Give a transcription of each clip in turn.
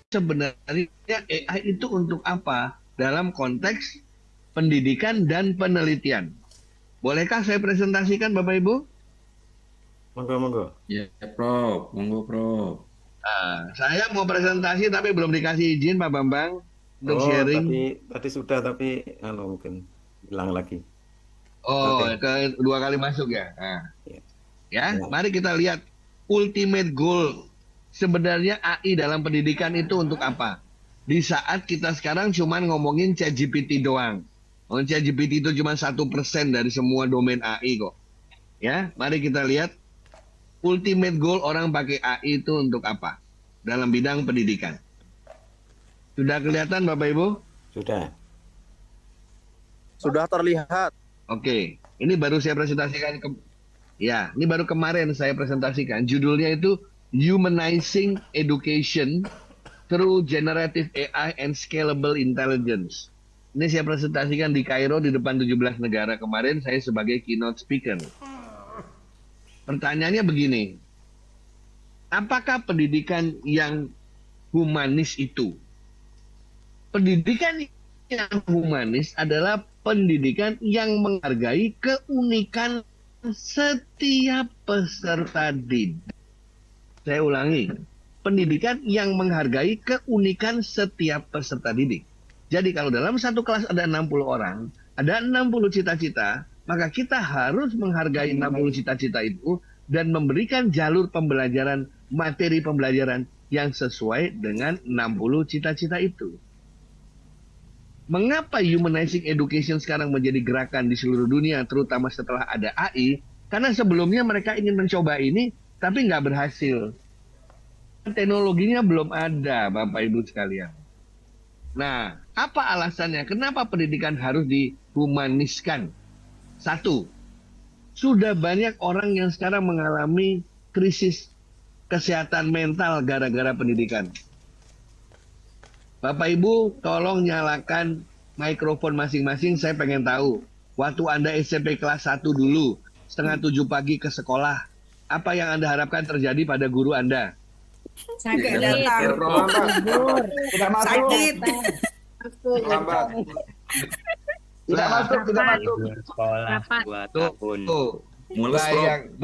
sebenarnya AI itu untuk apa dalam konteks pendidikan dan penelitian. Bolehkah saya presentasikan Bapak Ibu? Monggo, monggo. Ya, Prof. Monggo, Prof. Saya mau presentasi tapi belum dikasih izin Pak Bambang untuk Oh, sharing. tadi sudah, tapi mungkin hilang lagi. Oh, Oke. ke dua kali masuk ya. Ya. Ya, mari kita lihat ultimate goal sebenarnya AI dalam pendidikan itu untuk apa? Di saat kita sekarang cuma ngomongin ChatGPT doang. Oh, ChatGPT itu cuma 1% dari semua domain AI kok. Ya, mari kita lihat ultimate goal orang pakai AI itu untuk apa dalam bidang pendidikan. Sudah kelihatan Bapak Ibu? Sudah. Sudah terlihat. Oke, ini baru saya presentasikan ya, ini baru kemarin saya presentasikan. Judulnya itu Humanizing Education Through Generative AI and Scalable Intelligence. Ini saya presentasikan di Kairo di depan 17 negara kemarin, saya sebagai keynote speaker. Pertanyaannya begini, apakah pendidikan yang humanis itu? Pendidikan yang humanis adalah pendidikan yang menghargai keunikan setiap peserta didik. Saya ulangi, pendidikan yang menghargai keunikan setiap peserta didik. Jadi kalau dalam satu kelas ada 60 orang, ada 60 cita-cita, maka kita harus menghargai 60 cita-cita itu dan memberikan jalur pembelajaran, materi pembelajaran yang sesuai dengan 60 cita-cita itu. Mengapa humanizing education sekarang menjadi gerakan di seluruh dunia, terutama setelah ada AI? Karena sebelumnya mereka ingin mencoba ini, tapi nggak berhasil. Teknologinya belum ada, Bapak Ibu sekalian. Nah, apa alasannya? Kenapa pendidikan harus dihumaniskan? Satu, sudah banyak orang yang sekarang mengalami krisis kesehatan mental gara-gara pendidikan. Bapak Ibu, tolong nyalakan mikrofon masing-masing. Saya pengen tahu, waktu Anda SMP kelas 1 dulu, setengah 7 pagi ke sekolah, apa yang Anda harapkan terjadi pada guru Anda? Sakit. Libur. Tidak masuk. Sakit. Terlambat. Tidak masuk, tidak masuk. Sekolah 2 tahun. Tuh, Mules, Prof.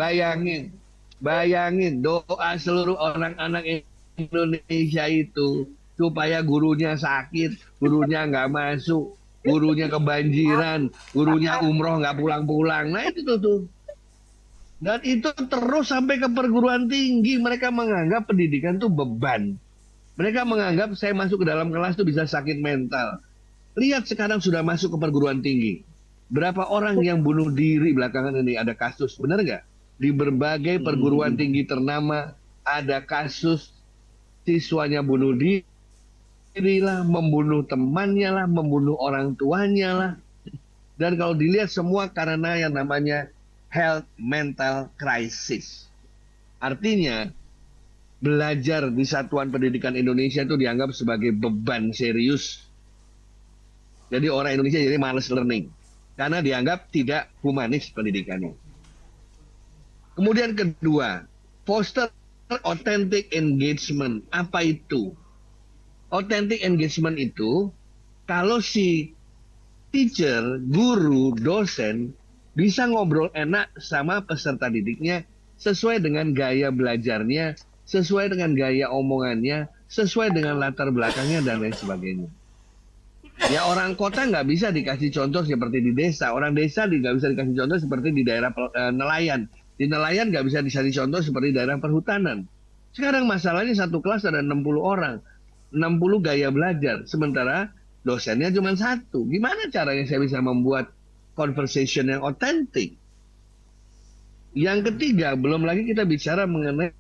bayangin doa seluruh orang anak Indonesia itu supaya gurunya sakit, gurunya nggak masuk, gurunya kebanjiran, gurunya umroh nggak pulang-pulang. Nah itu tuh. Dan itu terus sampai ke perguruan tinggi. Mereka menganggap pendidikan itu beban. Mereka menganggap saya masuk ke dalam kelas itu bisa sakit mental. Lihat sekarang sudah masuk ke perguruan tinggi. Berapa orang yang bunuh diri belakangan ini ada kasus, benar nggak? Di berbagai perguruan tinggi ternama ada kasus siswanya bunuh diri lah, membunuh temannya lah, membunuh orang tuanya lah. Dan kalau dilihat semua karena yang namanya health mental crisis. Artinya belajar di Satuan Pendidikan Indonesia itu dianggap sebagai beban serius. Jadi orang Indonesia jadi malas learning karena dianggap tidak humanis pendidikannya. Kemudian kedua, foster authentic engagement. Apa itu? Authentic engagement itu kalau si teacher, guru, dosen bisa ngobrol enak sama peserta didiknya sesuai dengan gaya belajarnya, sesuai dengan gaya omongannya, sesuai dengan latar belakangnya dan lain sebagainya. Ya orang kota nggak bisa dikasih contoh seperti di desa, orang desa nggak bisa dikasih contoh seperti di daerah nelayan. Di nelayan nggak bisa dikasih contoh seperti daerah perhutanan. Sekarang masalahnya satu kelas ada 60 orang, 60 gaya belajar, sementara dosennya cuma satu. Gimana caranya saya bisa membuat conversation yang otentik? Yang ketiga, belum lagi kita bicara mengenai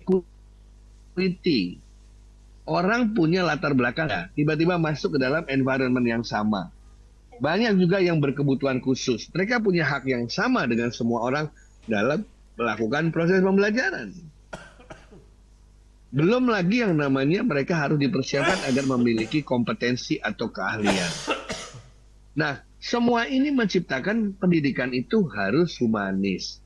equity. Orang punya latar belakang, tiba-tiba masuk ke dalam environment yang sama. Banyak juga yang berkebutuhan khusus. Mereka punya hak yang sama dengan semua orang dalam melakukan proses pembelajaran. Belum lagi yang namanya mereka harus dipersiapkan agar memiliki kompetensi atau keahlian. Nah, semua ini menciptakan pendidikan itu harus humanis.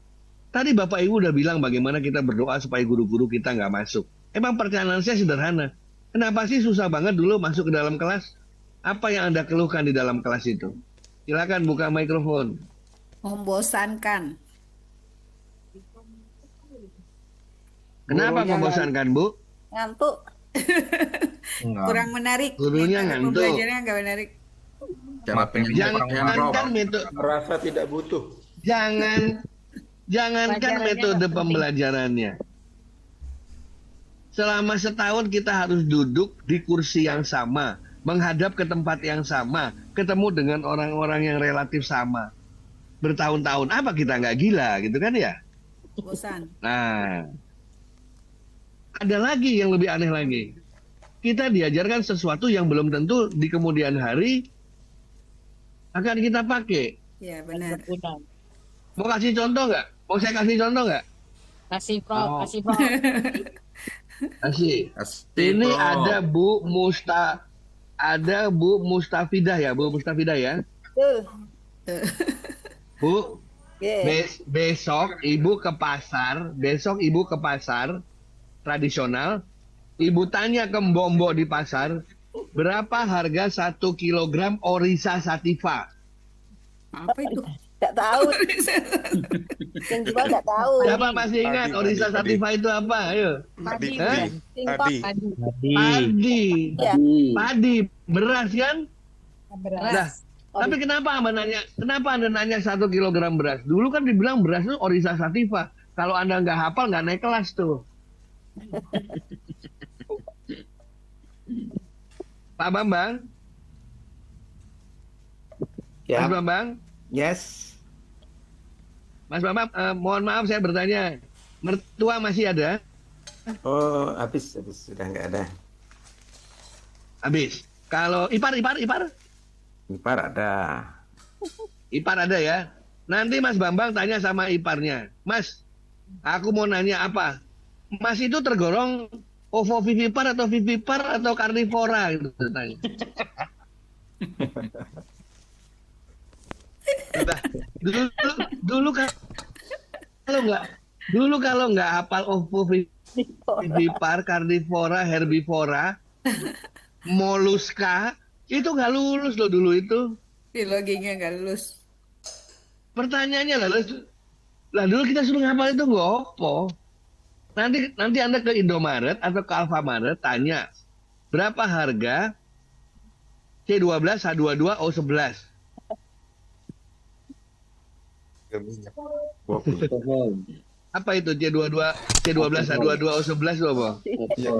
Tadi Bapak Ibu udah bilang bagaimana kita berdoa supaya guru-guru kita nggak masuk. Emang pertanyaan saya sederhana. Kenapa sih susah banget dulu masuk ke dalam kelas? Apa yang Anda keluhkan di dalam kelas itu? Silakan buka mikrofon. Membosankan. Kenapa Gurunya membosankan, Bu? Ngantuk. Kurang menarik. Gurunya Metode ngantuk. pembelajarannya nggak menarik. Cara penyampaian, Prof. Jangankan metode merasa tidak butuh. jangankan Pelajarannya metode nggak penting. pembelajarannya. Selama setahun kita harus duduk di kursi yang sama, menghadap ke tempat yang sama, ketemu dengan orang-orang yang relatif sama. Bertahun-tahun, apa kita nggak gila gitu kan ya? Bosan. Nah, ada lagi yang lebih aneh lagi. Kita diajarkan sesuatu yang belum tentu di kemudian hari akan kita pakai. Ya benar. Udah. Mau kasih contoh nggak? Mau saya kasih contoh nggak? Kasih Prof, Oh. kasih Prof. Kasih. Asik, Ini Prof. ada Bu Mustafidah ya, Bu Mustafidah ya. Tuh. Bu, Yeah. besok Ibu ke pasar tradisional, Ibu tanya ke mbok-mbok di pasar, berapa harga 1 kilogram Orisa Sativa? Apa itu? Nggak tahu, yang jual nggak tahu. Siapa masih ingat Padi, Orisa padi. Sativa itu apa? Ayo. Padi, Hah? Singkong. padi, Padi. Ya. Padi, beras kan? beras. Nah, tapi kenapa Anda nanya 1 kilogram beras? Dulu kan dibilang beras itu Orisa Sativa. Kalau Anda nggak hafal, nggak naik kelas tuh. Pak Bambang, Ya, Mas Bambang, yes. Mas Bambang, mohon maaf saya bertanya, mertua masih ada? Oh, habis sudah nggak ada. Habis. Kalau ipar Ipar ada. ada ya. Nanti Mas Bambang tanya sama iparnya, Mas, aku mau nanya apa? Mas itu tergolong ovovivipar atau vivipar atau karnivora gitu tanya. Nah, dulu kalau nggak hafal ovovivipar, karnivora, herbivora, moluska, itu nggak lulus loh dulu itu. Biologinya nggak lulus. Pertanyaannya lah dulu kita suruh ngapal itu nggak opo. Nanti Anda ke Indomaret atau ke Alfamaret tanya berapa harga C12 H22 O11. Apa itu C12 H22 O11 itu apa?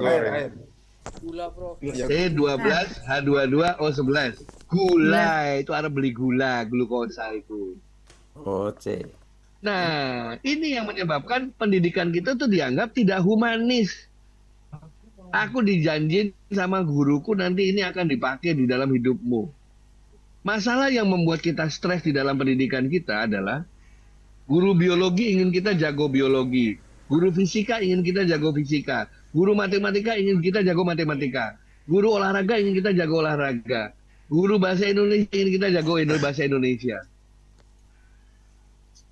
Air. C12 H22 O11. Gula itu ada beli glukosa itu. Oh, C. Nah, ini yang menyebabkan pendidikan kita tuh dianggap tidak humanis. Aku dijanjin sama guruku nanti ini akan dipakai di dalam hidupmu. Masalah yang membuat kita stres di dalam pendidikan kita adalah guru biologi ingin kita jago biologi, guru fisika ingin kita jago fisika, guru matematika ingin kita jago matematika, guru olahraga ingin kita jago olahraga, guru bahasa Indonesia ingin kita jago bahasa Indonesia.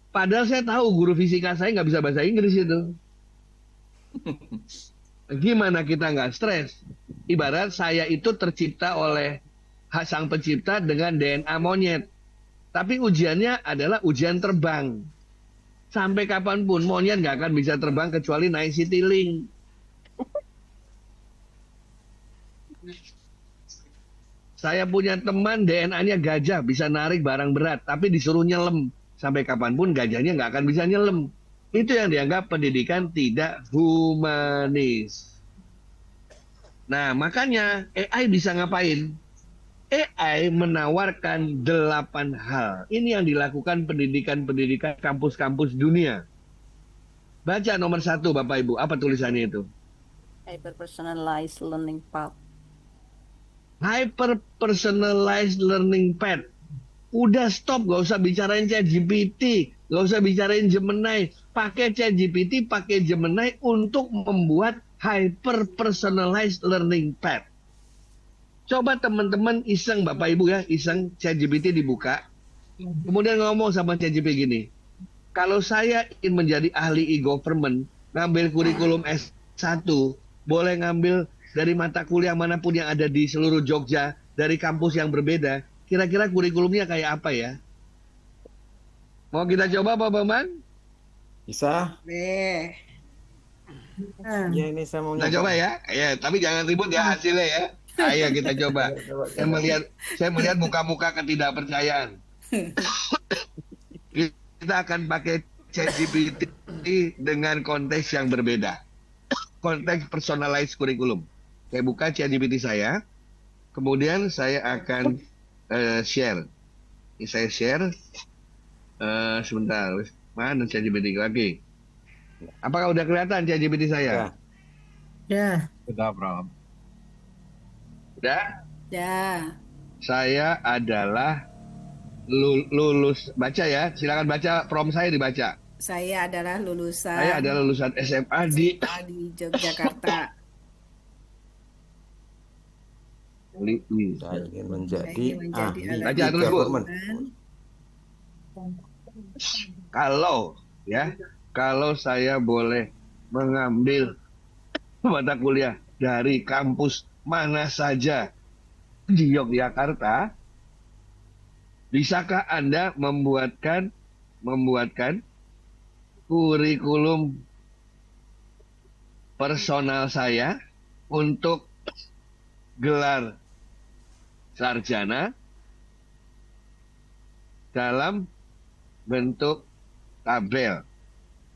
Padahal saya tahu guru fisika saya nggak bisa bahasa Inggris itu. Gimana kita nggak stres? Ibarat saya itu tercipta oleh sang pencipta dengan DNA monyet. Tapi ujiannya adalah ujian terbang. Sampai kapanpun monyet nggak akan bisa terbang kecuali naik Citylink. Saya punya teman DNA-nya gajah bisa narik barang berat, tapi disuruh nyelem. Sampai kapanpun gajahnya nggak akan bisa nyelem. Itu yang dianggap pendidikan tidak humanis. Nah, makanya AI bisa ngapain? AI menawarkan 8 hal. Ini yang dilakukan pendidikan-pendidikan kampus-kampus dunia. Baca nomor 1, Bapak Ibu. Apa tulisannya itu? Hyper personalized learning path. Hyper personalized learning path. Udah stop, gak usah bicarain ChatGPT, gak usah bicarain Gemini. Pakai ChatGPT, pakai Gemini untuk membuat hyper personalized learning path. Coba teman-teman iseng, Bapak Ibu ya, iseng ChatGPT dibuka. Kemudian ngomong sama ChatGPT gini, kalau saya ingin menjadi ahli e-government, ngambil kurikulum S1, boleh ngambil dari mata kuliah manapun yang ada di seluruh Jogja, dari kampus yang berbeda, kira-kira kurikulumnya kayak apa ya? Mau kita coba Pak Bambang? Bisa? Deh. Ya ini saya mau Kita coba ya. Ya, tapi jangan ribut ya hasilnya ya. Ayo kita coba. Saya melihat muka-muka ketidakpercayaan. Kita akan pakai ChatGPT dengan konteks yang berbeda. Konteks personalized curriculum. Saya buka ChatGPT saya. Kemudian saya akan share. Ini saya share. Sebentar. Mana ChatGPT lagi? Apakah udah kelihatan ChatGPT saya? Ya. Ya. Udah? Ya. Saya adalah lulus, baca ya, silakan baca prompt saya dibaca. Saya adalah lulusan Saya adalah lulusan SMA di Yogyakarta. Saya ingin menjadi ahli Baca terus, Bu. government. Kalau saya boleh mengambil mata kuliah dari kampus mana saja di Yogyakarta, bisakah Anda membuatkan kurikulum personal saya untuk gelar sarjana dalam bentuk tabel?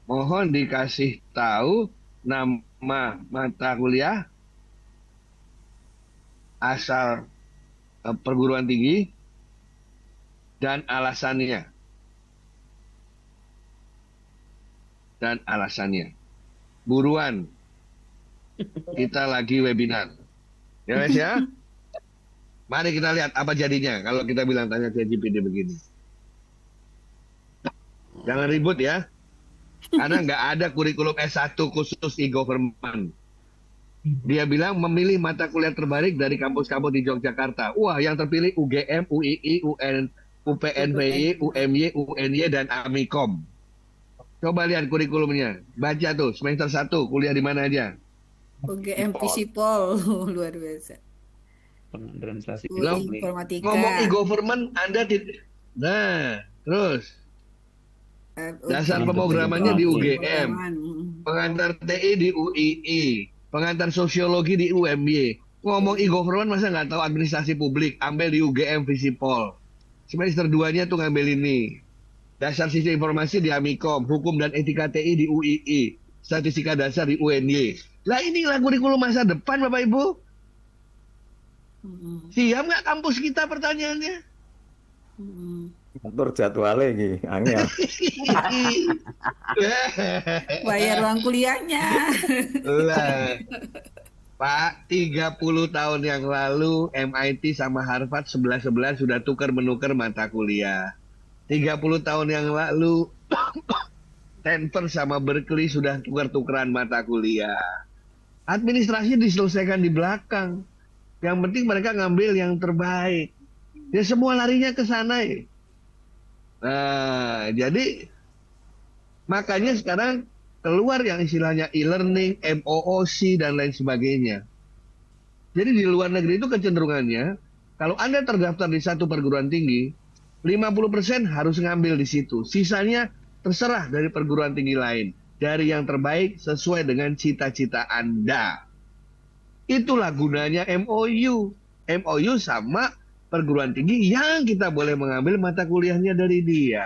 Mohon dikasih tahu nama mata kuliah, asal perguruan tinggi, dan alasannya. Buruan, kita lagi webinar. Ya guys ya? Mari kita lihat apa jadinya kalau kita bilang tanya ChatGPT begini. Jangan ribut ya. Karena nggak ada kurikulum S1 khusus e-government. Dia bilang memilih mata kuliah terbaik dari kampus-kampus di Yogyakarta. Wah, yang terpilih UGM, UII, UN, UPNPI, UMY, UNY, dan Amikom. Coba lihat kurikulumnya. Baca tuh, semester 1, kuliah di mana aja. UGM Visipol. Luar biasa. Administrasi UI Informatika. Ngomong e-government, Anda tidak. Nah, terus. Dasar pemrogramannya di UGM. Pengantar TI di UII. Pengantar sosiologi di UMY. Ngomong e-government masa nggak tahu administrasi publik, ambil di UGM Visipol. Semester 2-nya tuh ngambil ini. Dasar sistem informasi di Amikom, hukum dan etika TI di UII, statistika dasar di UNY. Lah inilah kurikulum masa depan Bapak Ibu. Siap nggak kampus kita pertanyaannya? Atur jadwalnya ini, angel. Bayar uang kuliahnya. Lah, Pak, 30 tahun yang lalu MIT sama Harvard 11-11 sudah tukar-menukar mata kuliah. 30 tahun yang lalu Stanford sama Berkeley sudah tukar-tukaran mata kuliah. Administrasi diselesaikan di belakang. Yang penting mereka ngambil yang terbaik. Ya semua larinya ke sana ya. Nah, jadi makanya sekarang keluar yang istilahnya e-learning, MOOC, dan lain sebagainya. Jadi di luar negeri itu kecenderungannya, kalau Anda terdaftar di satu perguruan tinggi, 50% harus ngambil di situ. Sisanya terserah dari perguruan tinggi lain. Dari yang terbaik sesuai dengan cita-cita Anda. Itulah gunanya MOU. MOU sama perguruan tinggi yang kita boleh mengambil mata kuliahnya dari dia.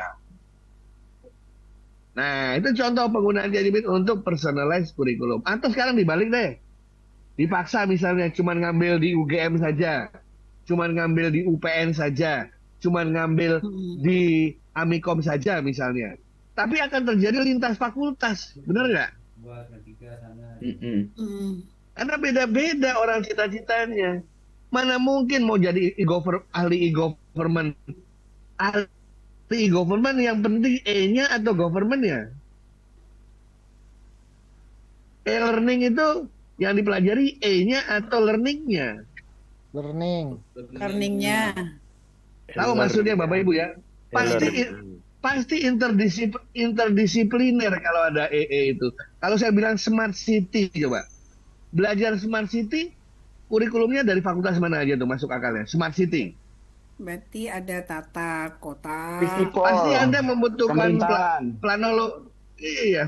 Nah, itu contoh penggunaan ChatGPT untuk personalized curriculum. Atau sekarang dibalik deh. Dipaksa misalnya cuma ngambil di UGM saja. Cuma ngambil di UPN saja. Cuma ngambil di Amikom saja misalnya. Tapi akan terjadi lintas fakultas. Benar nggak? Karena beda-beda orang cita-citanya. Mana mungkin mau jadi ahli e-government. Ahli e-government yang penting E-nya atau government-nya. E-learning itu yang dipelajari E-nya atau learning-nya. Learning-nya. Tahu maksudnya Bapak Ibu ya? Pasti interdisipliner kalau ada EE itu. Kalau saya bilang smart city coba. Belajar smart city kurikulumnya dari fakultas mana aja tuh masuk akalnya? Smart City. Berarti ada tata kota. Pasti Anda membutuhkan Pemerintahan.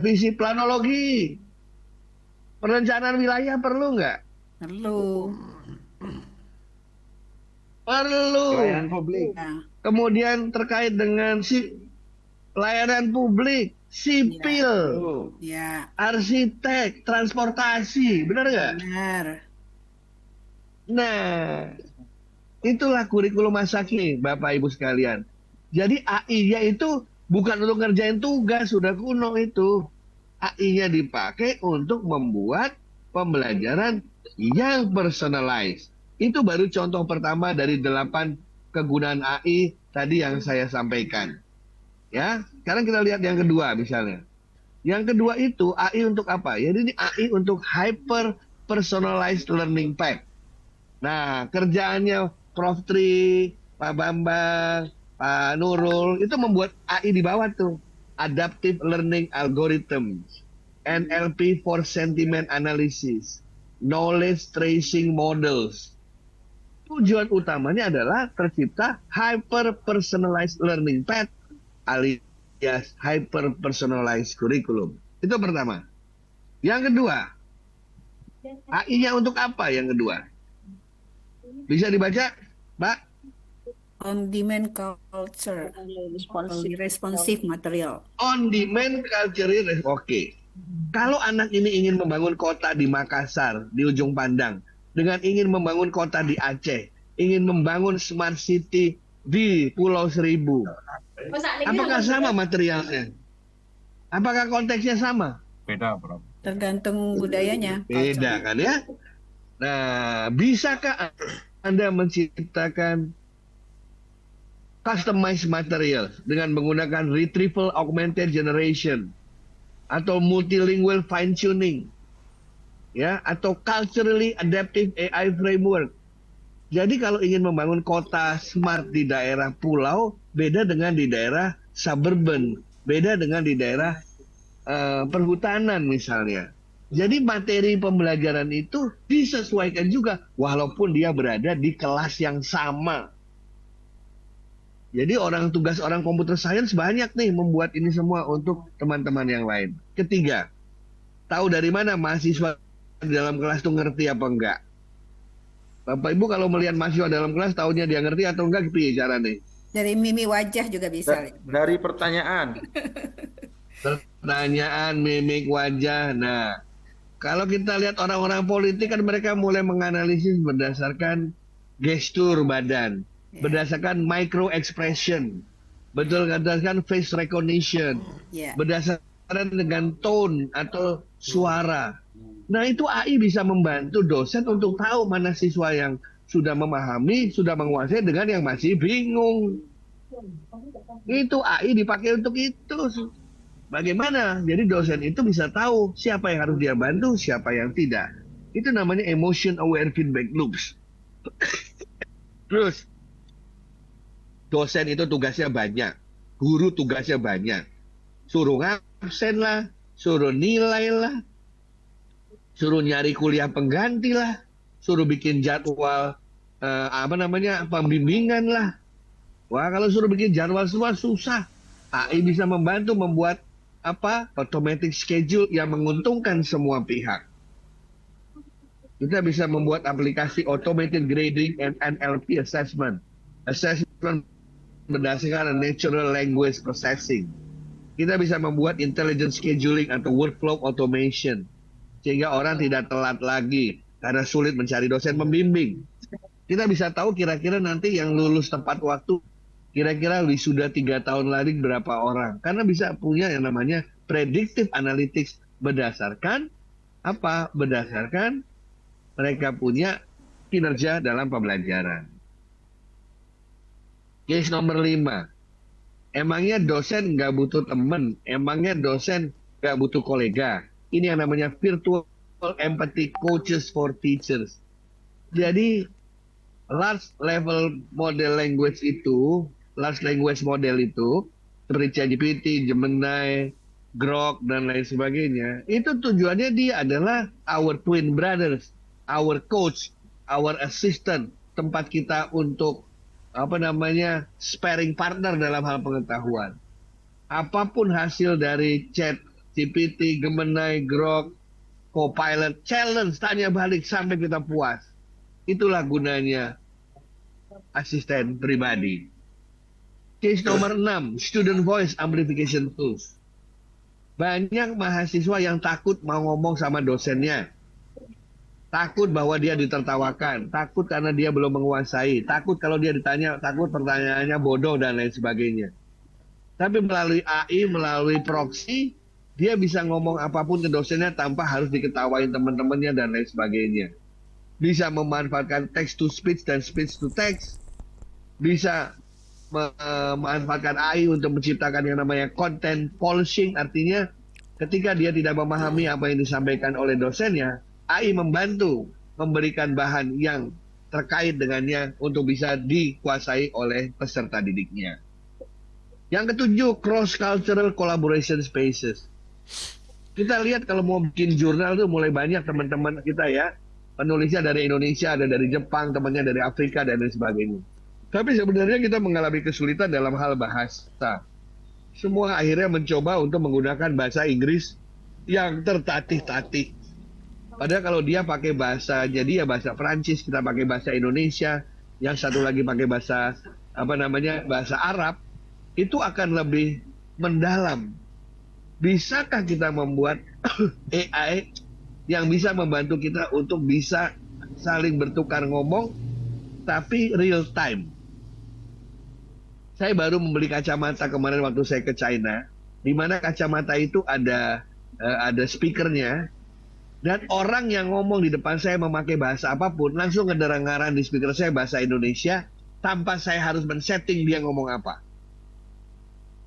visi planologi. Perencanaan wilayah perlu nggak? Perlu. Perlu. Pelayanan publik. Nah, Kemudian terkait dengan pelayanan publik, sipil, ya, arsitek, transportasi, benar nggak? benar. Nah, itulah kurikulum Masaki, Bapak Ibu sekalian. Jadi AI-nya itu bukan untuk ngerjain tugas, sudah kuno itu. AI-nya dipakai untuk membuat pembelajaran yang personalized. Itu baru contoh pertama dari 8 kegunaan AI tadi yang saya sampaikan. Ya, sekarang kita lihat yang kedua misalnya. Yang kedua itu AI untuk apa? Jadi ini AI untuk hyper personalized learning path. Nah, kerjaannya Prof. Tri, Pak Bambang, Pak Nurul itu membuat AI di bawah tuh. Adaptive Learning Algorithm, NLP for Sentiment Analysis, Knowledge Tracing Models. Tujuan utamanya adalah tercipta hyper personalized learning path alias hyper personalized curriculum. Itu pertama. Yang kedua, AI-nya untuk apa yang kedua? Bisa dibaca, Pak? On demand culture. Responsive material. On demand culture. Oke. Kalau anak ini ingin membangun kota di Makassar, di ujung pandang, dengan ingin membangun kota di Aceh, ingin membangun smart city di Pulau Seribu, apakah sama materialnya? Apakah konteksnya sama? Beda, Prof. Tergantung budayanya. Beda kan ya? Nah, bisakah Anda menciptakan customized material dengan menggunakan retrieval augmented generation atau multilingual fine tuning, ya, atau culturally adaptive AI framework? Jadi kalau ingin membangun kota smart di daerah pulau, beda dengan di daerah suburban, beda dengan di daerah perhutanan misalnya. Jadi materi pembelajaran itu disesuaikan juga walaupun dia berada di kelas yang sama. Jadi tugas orang computer science banyak nih membuat ini semua untuk teman-teman yang lain. Ketiga, tahu dari mana mahasiswa di dalam kelas tuh ngerti apa enggak? Bapak Ibu kalau melihat mahasiswa dalam kelas tahunya dia ngerti atau enggak, piye caranya? Dari mimi wajah juga bisa. Dari pertanyaan. Pertanyaan, mimik wajah. Nah, kalau kita lihat orang-orang politik kan mereka mulai menganalisis berdasarkan gestur badan, berdasarkan micro expression, berdasarkan face recognition, berdasarkan dengan tone atau suara. Nah, itu AI bisa membantu dosen untuk tahu mana siswa yang sudah memahami, sudah menguasai dengan yang masih bingung. Itu AI dipakai untuk itu. Bagaimana? Jadi dosen itu bisa tahu siapa yang harus dia bantu, siapa yang tidak. Itu namanya emotion aware feedback loops. Terus, dosen itu tugasnya banyak, guru tugasnya banyak. Suruh ngabsen lah, suruh nilai lah, suruh nyari kuliah pengganti lah, suruh bikin jadwal pembimbingan lah. Wah, kalau suruh bikin jadwal semua susah. AI bisa membantu membuat automatic schedule yang menguntungkan semua pihak. Kita bisa membuat aplikasi automated grading and NLP assessment. Assessment berdasarkan natural language processing. Kita bisa membuat intelligent scheduling atau workflow automation. Sehingga orang tidak telat lagi karena sulit mencari dosen pembimbing. Kita bisa tahu kira-kira nanti yang lulus tepat waktu, kira-kira wisuda 3 tahun lagi berapa orang. Karena bisa punya yang namanya predictive analytics berdasarkan apa? Berdasarkan mereka punya kinerja dalam pembelajaran. Case nomor 5. Emangnya dosen nggak butuh teman? Emangnya dosen nggak butuh kolega? Ini yang namanya virtual empathy coaches for teachers. Jadi large level model language itu, large language model itu seperti ChatGPT, Gemini, Grok dan lain sebagainya, itu tujuannya dia adalah our twin brothers, our coach, our assistant, tempat kita untuk sparring partner dalam hal pengetahuan. Apapun hasil dari chat, GPT, Gemini, Grok, Copilot, challenge, tanya balik sampai kita puas. Itulah gunanya asisten pribadi. Case nomor 6, student voice amplification tools. Banyak mahasiswa yang takut mau ngomong sama dosennya. Takut bahwa dia ditertawakan, takut karena dia belum menguasai, takut kalau dia ditanya, takut pertanyaannya bodoh dan lain sebagainya. Tapi melalui AI, melalui proxy, dia bisa ngomong apapun ke dosennya tanpa harus diketawain teman-temannya dan lain sebagainya. Bisa memanfaatkan text to speech dan speech to text. Bisa memanfaatkan AI untuk menciptakan yang namanya content polishing. Artinya ketika dia tidak memahami apa yang disampaikan oleh dosennya, AI membantu memberikan bahan yang terkait dengannya untuk bisa dikuasai oleh peserta didiknya. Yang ketujuh, cross-cultural collaboration spaces. Kita lihat kalau mau bikin jurnal tuh mulai banyak teman-teman kita ya. Penulisnya dari Indonesia, ada dari Jepang, temannya dari Afrika, dan lain sebagainya. Tapi sebenarnya kita mengalami kesulitan dalam hal bahasa. Semua akhirnya mencoba untuk menggunakan bahasa Inggris yang tertatih-tatih. Padahal kalau dia pakai bahasa, jadi ya bahasa Prancis, kita pakai bahasa Indonesia, yang satu lagi pakai bahasa bahasa Arab, itu akan lebih mendalam. Bisakah kita membuat AI yang bisa membantu kita untuk bisa saling bertukar ngomong, tapi real time? Saya baru membeli kacamata kemarin waktu saya ke China, di mana kacamata itu ada speakernya, dan orang yang ngomong di depan saya memakai bahasa apapun, langsung kedengaran di speaker saya bahasa Indonesia, tanpa saya harus men-setting dia ngomong apa.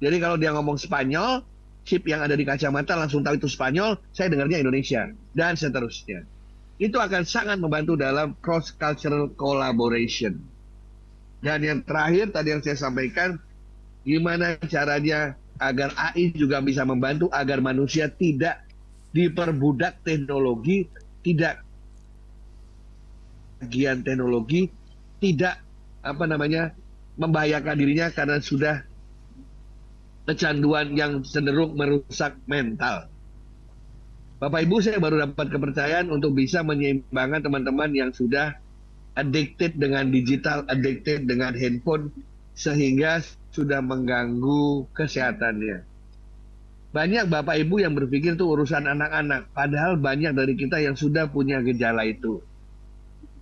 Jadi kalau dia ngomong Spanyol, chip yang ada di kacamata langsung tahu itu Spanyol, saya dengarnya Indonesia, dan seterusnya. Itu akan sangat membantu dalam cross-cultural collaboration. Dan yang terakhir, tadi yang saya sampaikan, gimana caranya agar AI juga bisa membantu agar manusia tidak diperbudak teknologi, tidak bagian teknologi, tidak membahayakan dirinya karena sudah kecanduan yang cenderung merusak mental. Bapak Ibu, saya baru dapat kepercayaan untuk bisa menyeimbangkan teman-teman yang sudah addicted dengan digital, addicted dengan handphone, sehingga sudah mengganggu kesehatannya. Banyak Bapak Ibu yang berpikir itu urusan anak-anak, padahal banyak dari kita yang sudah punya gejala itu.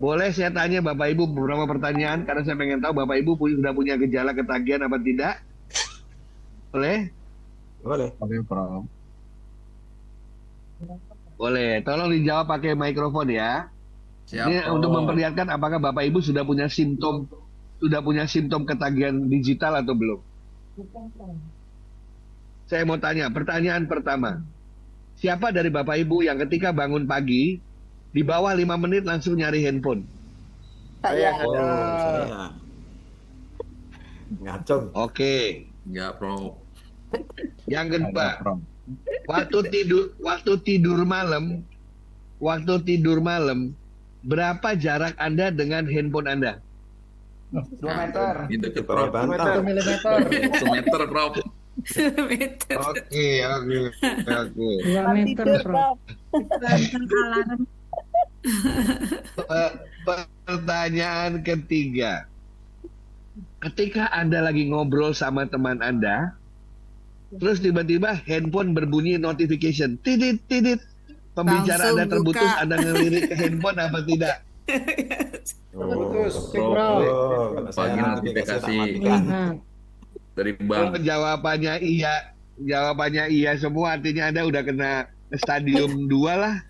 Boleh saya tanya Bapak Ibu beberapa pertanyaan, karena saya pengen tahu Bapak Ibu sudah punya gejala ketagihan apa tidak? Boleh? Boleh. Oke, Prof. Boleh, tolong dijawab pakai mikrofon ya. Siap, Ini Prof. untuk memperlihatkan apakah Bapak Ibu sudah punya simptom ketagihan digital atau belum. Saya mau tanya, pertanyaan pertama. Siapa dari Bapak Ibu yang ketika bangun pagi, di bawah 5 menit langsung nyari handphone? Saya. Oh, saya. Ngacung. Oke. Enggak, Prof. Yang kedua, Ada, Prof. waktu tidur malam, berapa jarak Anda dengan handphone Anda? 2 meter. Gitu ke Pakai Prof. bantal. 1 milimeter. 1 meter, Prof. Meter. Oke. 2 meter, Tidur, Prof. Prof. Pertanyaan ketiga. Ketika Anda lagi ngobrol sama teman Anda, terus tiba-tiba handphone berbunyi notification, tidit, tidit. Pembicara Langsung Anda terputus, buka. Anda ngelirik ke handphone apa tidak? Putus. Prof. Kalau saya Pagi notifikasi tak notifikasi. matikan. Dari Kalau bank. jawabannya iya semua, artinya Anda udah kena stadium 2 lah.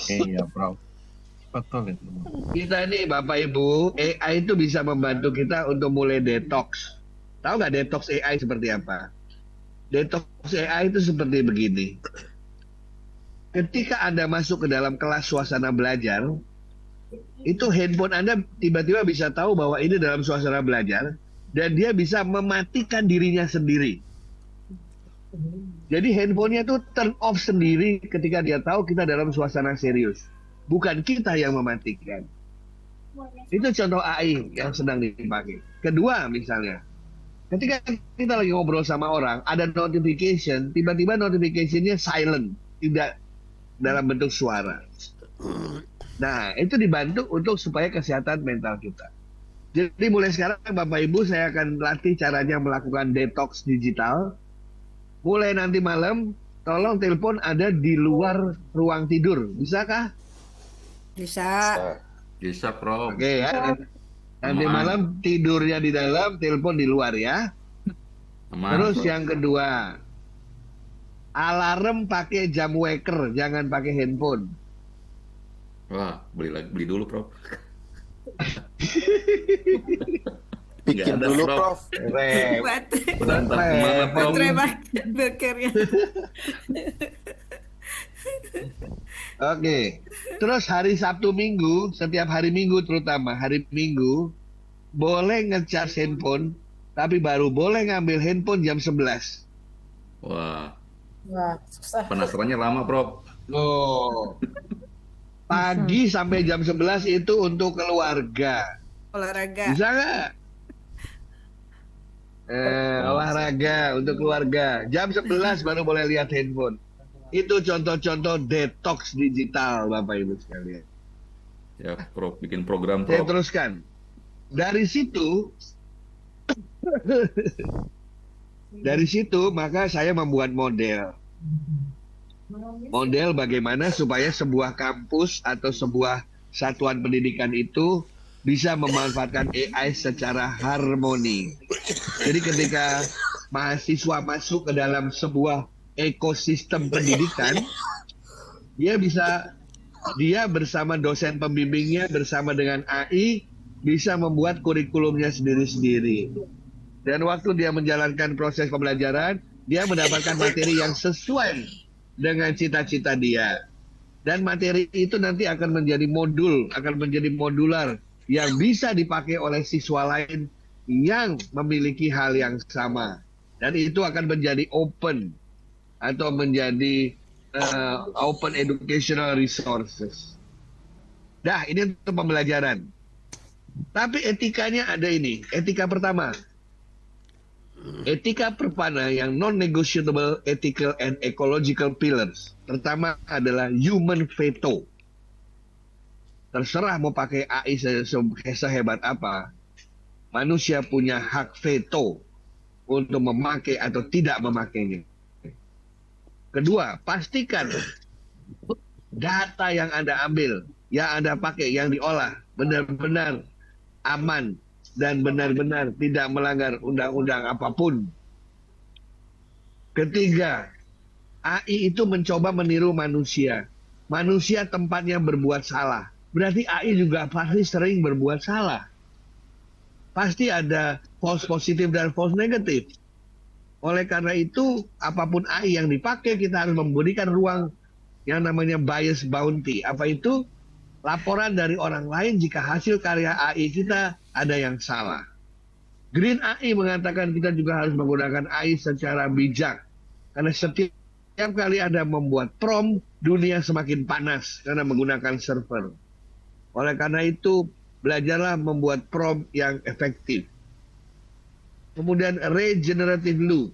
Iya, Prof. Betul itu. Kita ini Bapak Ibu, AI itu bisa membantu kita untuk mulai detox. Tahu nggak detox AI seperti apa? Detox AI itu seperti begini. Ketika Anda masuk ke dalam kelas suasana belajar, itu handphone Anda tiba-tiba bisa tahu bahwa ini dalam suasana belajar, dan dia bisa mematikan dirinya sendiri. Jadi handphonenya itu turn off sendiri ketika dia tahu kita dalam suasana serius. bukan kita yang mematikan. Itu contoh AI yang sedang dipakai. Kedua misalnya, ketika kita lagi ngobrol sama orang, ada notification, tiba-tiba notification-nya silent, tidak dalam bentuk suara. Nah, itu dibantu untuk supaya kesehatan mental kita. Jadi mulai sekarang Bapak Ibu saya akan latih caranya melakukan detox digital. Mulai nanti malam, tolong telepon ada di luar ruang tidur. Bisakah? Bisa. Bisa, Prof. Oke ya. Nanti Aman. malam tidurnya di dalam, telepon di luar ya. Aman, Terus Prof. yang kedua, alarm pakai jam waker, jangan pakai handphone. Wah, beli dulu, Prof. Bikin Nggak ada, dulu, Prof. Prof. Buat Berantak kemana, Prof? baterai bekerja. Oke. Terus hari Sabtu Minggu, setiap hari Minggu terutama hari Minggu, boleh ngecas handphone, tapi baru boleh ngambil handphone jam 11. Wah, Wah, susah. penasarannya lama, Prof. Oh. Pagi sampai jam 11 itu untuk keluarga. Olahraga. Bisa nggak? Olahraga untuk keluarga. Jam 11 baru boleh lihat handphone. Itu contoh-contoh detox digital, Bapak Ibu sekalian. Ya, Prof. Bikin program, Saya Prof. teruskan. Dari situ maka saya membuat model. Model bagaimana supaya sebuah kampus atau sebuah satuan pendidikan itu bisa memanfaatkan AI secara harmoni. Jadi ketika mahasiswa masuk ke dalam sebuah ekosistem pendidikan, dia bersama dosen pembimbingnya, bersama dengan AI, bisa membuat kurikulumnya sendiri-sendiri. Dan waktu dia menjalankan proses pembelajaran, dia mendapatkan materi yang sesuai dengan cita-cita dia. Dan materi itu nanti akan menjadi modular yang bisa dipakai oleh siswa lain yang memiliki hal yang sama. Dan itu akan menjadi open atau menjadi open educational resources. Dah, ini untuk pembelajaran. Tapi etikanya ada ini. Etika pertama. Etika perpana yang non-negotiable ethical and ecological pillars. Pertama adalah human veto. Terserah mau pakai AI sehebat apa, manusia punya hak veto untuk memakai atau tidak memakainya. Kedua, pastikan data yang Anda ambil, yang Anda pakai, yang diolah benar-benar aman dan benar-benar tidak melanggar undang-undang apapun. Ketiga, AI itu mencoba meniru manusia. Manusia tempatnya berbuat salah. Berarti AI juga pasti sering berbuat salah. Pasti ada false positif dan false negatif. Oleh karena itu, apapun AI yang dipakai, kita harus memberikan ruang yang namanya bias bounty. Apa itu? Laporan dari orang lain jika hasil karya AI kita ada yang salah. Green AI mengatakan kita juga harus menggunakan AI secara bijak. Karena setiap kali Anda membuat prompt, dunia semakin panas karena menggunakan server. Oleh karena itu, belajarlah membuat prompt yang efektif. Kemudian regenerative loop.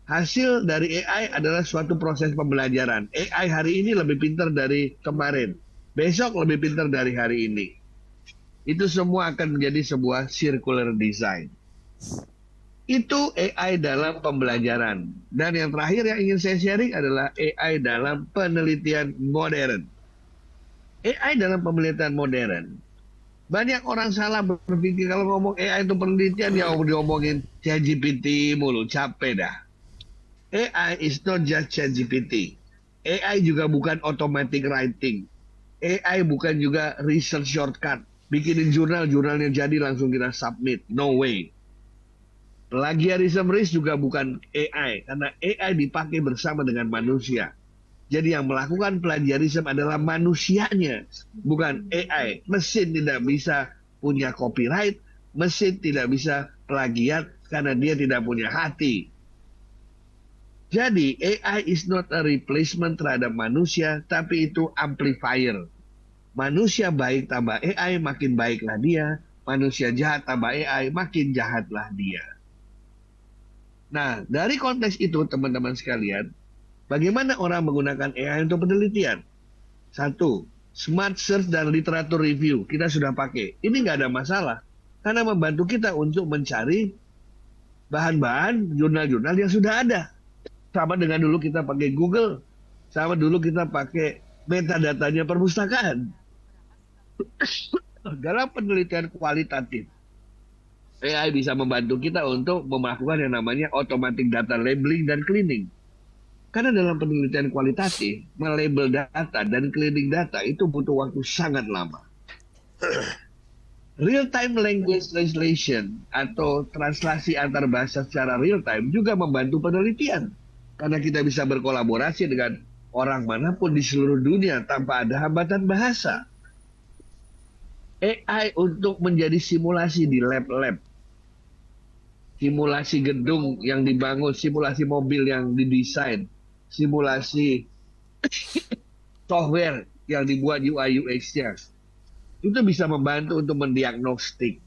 Hasil dari AI adalah suatu proses pembelajaran. AI hari ini lebih pintar dari kemarin. Besok lebih pintar dari hari ini. Itu semua akan menjadi sebuah circular design. Itu AI dalam pembelajaran. Dan yang terakhir yang ingin saya sharing adalah AI dalam penelitian modern. AI dalam penelitian modern. Banyak orang salah berpikir kalau ngomong AI itu penelitian, ya diomongin ChatGPT mulu, capek dah. AI is not just ChatGPT. AI juga bukan automatic writing. AI bukan juga research shortcut. Bikinin jurnalnya jadi langsung kita submit. No way. Plagiarism risk juga bukan AI. Karena AI dipakai bersama dengan manusia. Jadi yang melakukan plagiarism adalah manusianya. Bukan AI. Mesin tidak bisa punya copyright. Mesin tidak bisa plagiat karena dia tidak punya hati. Jadi AI is not a replacement terhadap manusia, tapi itu amplifier. Manusia baik tambah AI, makin baiklah dia. Manusia jahat tambah AI, makin jahatlah dia. Nah, dari konteks itu teman-teman sekalian, bagaimana orang menggunakan AI untuk penelitian? Satu, smart search dan literatur review. Kita sudah pakai. Ini nggak ada masalah. Karena membantu kita untuk mencari bahan-bahan jurnal-jurnal yang sudah ada. Sama dengan dulu kita pakai Google. Sama dulu kita pakai metadatanya perpustakaan. Dalam penelitian kualitatif, AI bisa membantu kita untuk melakukan yang namanya automatic data labeling dan cleaning. Karena dalam penelitian kualitatif, melabel data dan cleaning data itu butuh waktu sangat lama. Real-time language translation atau translasi antar bahasa secara real-time juga membantu penelitian. Karena kita bisa berkolaborasi dengan orang manapun di seluruh dunia tanpa ada hambatan bahasa. AI untuk menjadi simulasi di lab-lab. Simulasi gedung yang dibangun, simulasi mobil yang didesain, simulasi software yang dibuat UI UX-nya. Itu bisa membantu untuk mendiagnostik.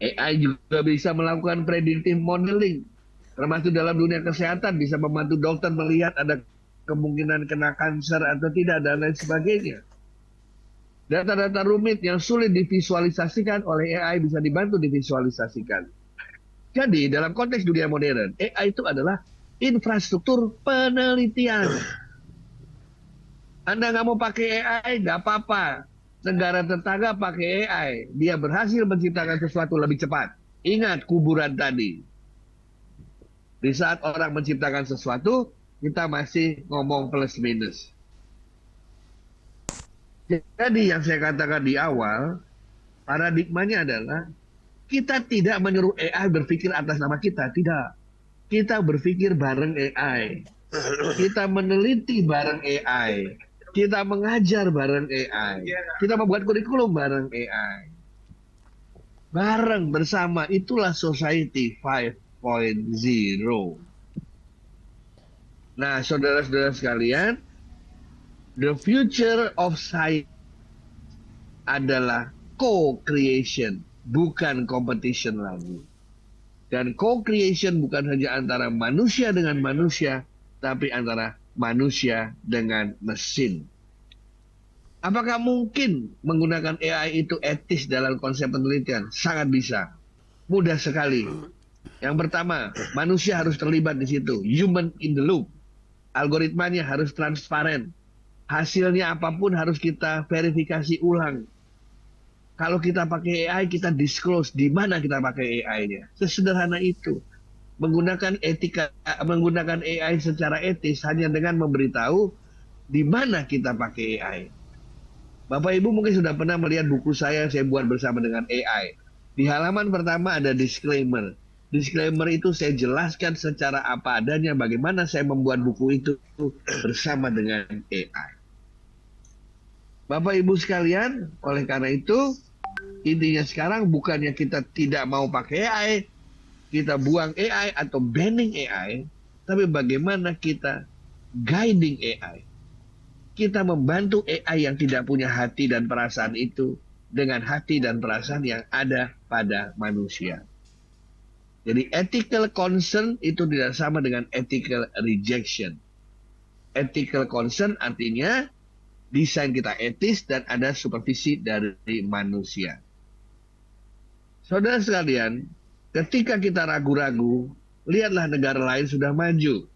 AI juga bisa melakukan predictive modeling. Termasuk dalam dunia kesehatan bisa membantu dokter melihat ada kemungkinan kena kanker atau tidak dan lain sebagainya. Data-data rumit yang sulit divisualisasikan oleh AI bisa dibantu divisualisasikan. Jadi dalam konteks dunia modern, AI itu adalah infrastruktur penelitian. Anda nggak mau pakai AI, nggak apa-apa. Negara tetangga pakai AI, dia berhasil menciptakan sesuatu lebih cepat. Ingat kuburan tadi. Di saat orang menciptakan sesuatu, kita masih ngomong plus minus. Jadi yang saya katakan di awal, paradigmanya adalah kita tidak menyuruh AI berpikir atas nama kita, tidak. Kita berpikir bareng AI. Kita meneliti bareng AI. Kita mengajar bareng AI. Kita membuat kurikulum bareng AI. Bareng bersama, itulah Society 5.0. Nah, saudara-saudara sekalian, the future of science adalah co-creation, bukan competition lagi. Dan co-creation bukan hanya antara manusia dengan manusia, tapi antara manusia dengan mesin. Apakah mungkin menggunakan AI itu etis dalam konsep penelitian? Sangat bisa. Mudah sekali. Yang pertama, manusia harus terlibat di situ. Human in the loop. Algoritmanya harus transparan. Hasilnya apapun harus kita verifikasi ulang. Kalau kita pakai AI, kita disclose di mana kita pakai AI-nya. Sesederhana itu. Menggunakan AI secara etis hanya dengan memberitahu di mana kita pakai AI. Bapak Ibu mungkin sudah pernah melihat buku saya buat bersama dengan AI. Di halaman pertama ada disclaimer. Disclaimer itu saya jelaskan secara apa adanya bagaimana saya membuat buku itu bersama dengan AI. Bapak Ibu sekalian, oleh karena itu intinya sekarang bukannya kita tidak mau pakai AI, kita buang AI atau banning AI, tapi bagaimana kita guiding AI. Kita membantu AI yang tidak punya hati dan perasaan itu dengan hati dan perasaan yang ada pada manusia. Jadi ethical concern itu tidak sama dengan ethical rejection. Ethical concern artinya desain kita etis dan ada supervisi dari manusia. Saudara sekalian, ketika kita ragu-ragu, lihatlah negara lain sudah maju.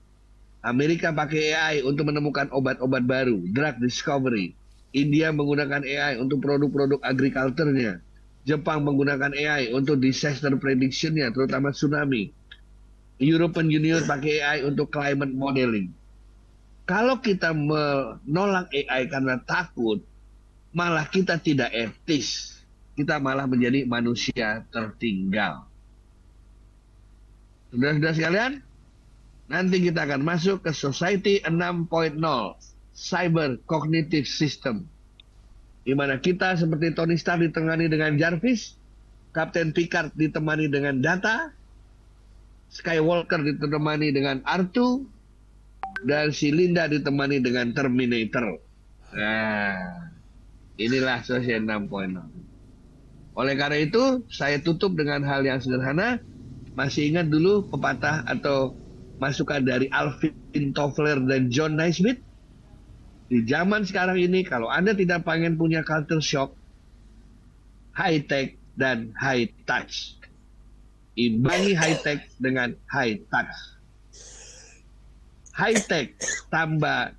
Amerika pakai AI untuk menemukan obat-obat baru, drug discovery. India menggunakan AI untuk produk-produk agriculture-nya. Jepang menggunakan AI untuk disaster prediction-nya, terutama tsunami. European Union pakai AI untuk climate modeling. Kalau kita menolak AI karena takut, malah kita tidak etis. Kita malah menjadi manusia tertinggal. Saudara-saudara sekalian, nanti kita akan masuk ke Society 6.0, Cyber Cognitive System. Di mana kita seperti Tony Stark ditemani dengan Jarvis, Kapten Picard ditemani dengan data, Skywalker ditemani dengan R2 dan si Linda ditemani dengan Terminator. Nah, inilah Sosial 6.0. Oleh karena itu, saya tutup dengan hal yang sederhana. Masih ingat dulu pepatah atau masukan dari Alvin Toffler dan John Naismith? Di zaman sekarang ini, kalau Anda tidak pengen punya culture shock, high tech dan high touch. Imbangi high tech dengan high touch. High tech tanpa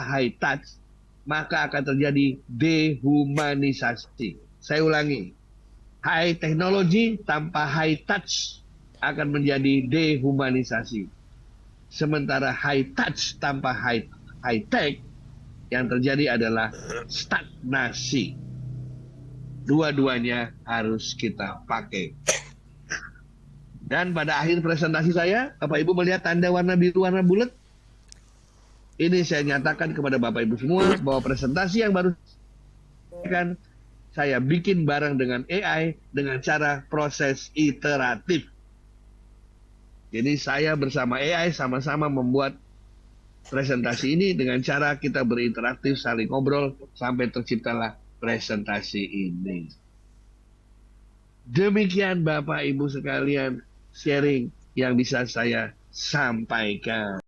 high touch, maka akan terjadi dehumanisasi. Saya ulangi, high technology tanpa high touch akan menjadi dehumanisasi. Sementara high touch tanpa high tech, yang terjadi adalah stagnasi. Dua-duanya harus kita pakai. Dan pada akhir presentasi saya, Bapak Ibu melihat tanda warna biru warna bulat? Ini saya nyatakan kepada Bapak Ibu semua bahwa presentasi yang baru saya bikin bareng dengan AI dengan cara proses iteratif. Jadi saya bersama AI sama-sama membuat presentasi ini dengan cara kita berinteraksi, saling ngobrol sampai terciptalah presentasi ini. Demikian Bapak Ibu sekalian sharing yang bisa saya sampaikan.